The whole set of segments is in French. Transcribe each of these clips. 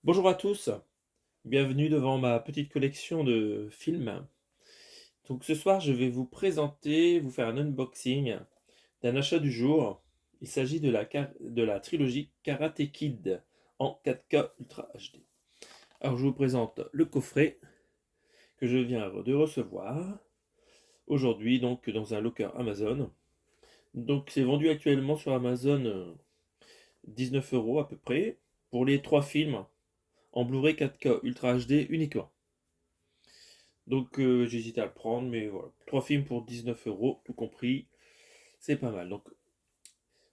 Bonjour à tous, bienvenue devant ma petite collection de films. Donc ce soir, je vais vous faire un unboxing d'un achat du jour. Il s'agit de la trilogie Karate Kid en 4K Ultra HD. Alors je vous présente le coffret que je viens de recevoir aujourd'hui donc dans un locker Amazon. Donc c'est vendu actuellement sur Amazon 19 € à peu près pour les trois films en Blu-ray 4K Ultra HD uniquement. Donc j'hésitais à le prendre, mais voilà. Trois films pour 19 €, tout compris, c'est pas mal. Donc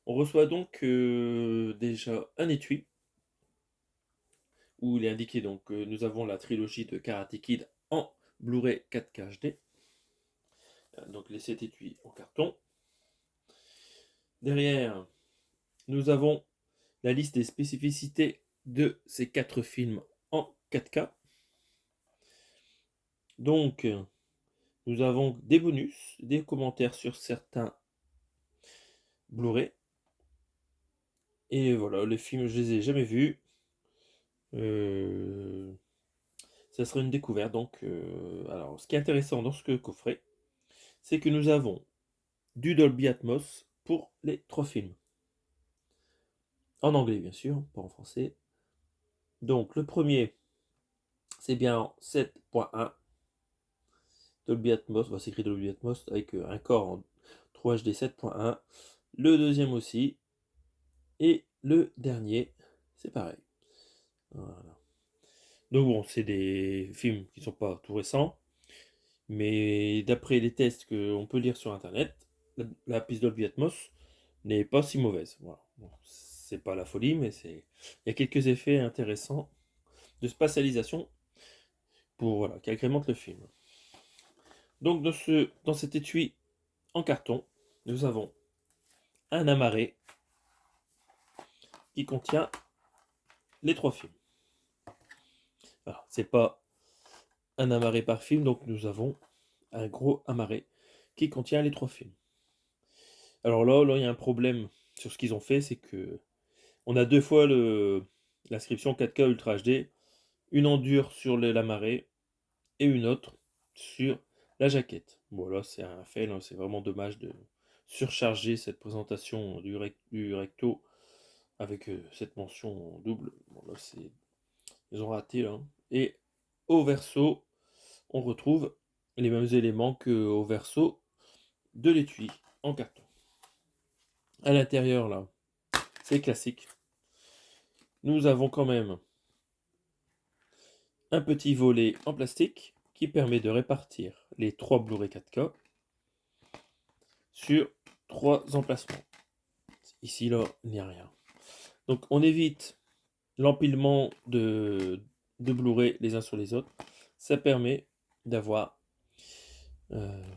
on reçoit donc déjà un étui où il est indiqué donc nous avons la trilogie de Karate Kid en Blu-ray 4K HD. Donc les 7 étuis en carton. Derrière, nous avons la liste des spécificités de ces quatre films en 4K. Donc nous avons des bonus, des commentaires sur certains Blu-ray. Et voilà, les films, je les ai jamais vus. Euh, Ça sera une découverte. Donc, alors, ce qui est intéressant dans ce coffret, c'est que nous avons du Dolby Atmos pour les trois films. En anglais, bien sûr, pas en français. Donc, le premier, c'est bien en 7.1. Dolby Atmos, va s'écrire Dolby Atmos avec un corps en 3 HD 7.1. Le deuxième aussi. Et le dernier, c'est pareil. Voilà. Donc bon, c'est des films qui ne sont pas tout récents, mais d'après les tests qu'on peut lire sur internet, la piste Dolby Atmos n'est pas si mauvaise. Voilà. Bon, c'est pas la folie, mais il y a quelques effets intéressants de spatialisation voilà, qui agrémentent le film. Donc dans cet étui en carton, nous avons un amarré qui contient les trois films. Alors, c'est pas un amarré par film, donc nous avons un gros amarré qui contient les trois films. Alors là, il y a un problème sur ce qu'ils ont fait, c'est que on a deux fois l'inscription 4K Ultra HD, une en dur sur la marée et une autre sur la jaquette. Bon là, c'est un fail, hein, c'est vraiment dommage de surcharger cette présentation du recto avec cette mention double. Bon là, ils ont raté là. Et au verso, on retrouve les mêmes éléments qu'au verso de l'étui en carton. À l'intérieur là, c'est classique. Nous avons quand même un petit volet en plastique qui permet de répartir les trois Blu-ray 4K sur trois emplacements. Ici, là, il n'y a rien. Donc, on évite l'empilement de Blu-ray les uns sur les autres. Ça permet d'avoir euh,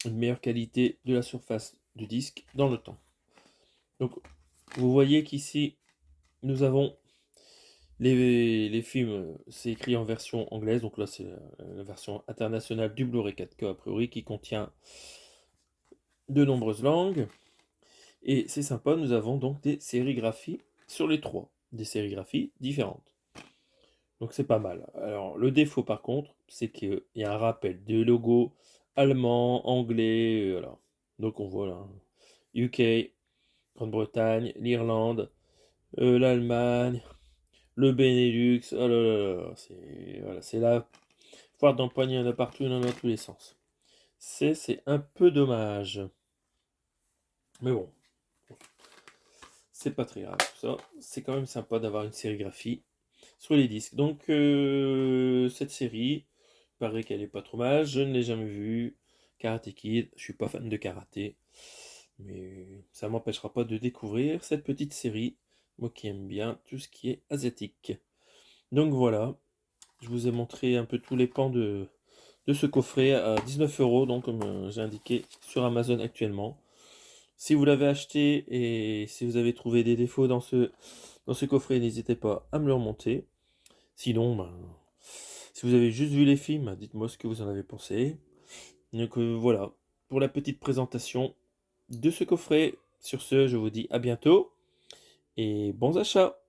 une meilleure qualité de la surface du disque dans le temps. Donc, vous voyez qu'ici, nous avons les films, c'est écrit en version anglaise, donc là c'est la version internationale du Blu-ray 4K a priori qui contient de nombreuses langues. Et c'est sympa, nous avons donc des sérigraphies sur les trois, des sérigraphies différentes. Donc c'est pas mal. Alors le défaut par contre, c'est qu'il y a un rappel de logos allemand, anglais, voilà. Donc on voit là, UK, Grande-Bretagne, l'Irlande, l'Allemagne, le Benelux, oh là là là, c'est la foire d'empoigne, il y en a partout, il y en a dans tous les sens. C'est un peu dommage. Mais bon, c'est pas très grave tout ça. C'est quand même sympa d'avoir une sérigraphie sur les disques. Donc cette série, il paraît qu'elle est pas trop mal. Je ne l'ai jamais vue. Karate Kid, je suis pas fan de karaté. Mais ça m'empêchera pas de découvrir cette petite série. Moi qui aime bien tout ce qui est asiatique. Donc voilà, je vous ai montré un peu tous les pans de ce coffret à 19 €, donc comme j'ai indiqué sur Amazon actuellement. Si vous l'avez acheté et si vous avez trouvé des défauts dans ce coffret, n'hésitez pas à me le remonter. Sinon, ben, si vous avez juste vu les films, dites-moi ce que vous en avez pensé. Donc voilà, pour la petite présentation de ce coffret. Sur ce, je vous dis à bientôt et bons achats!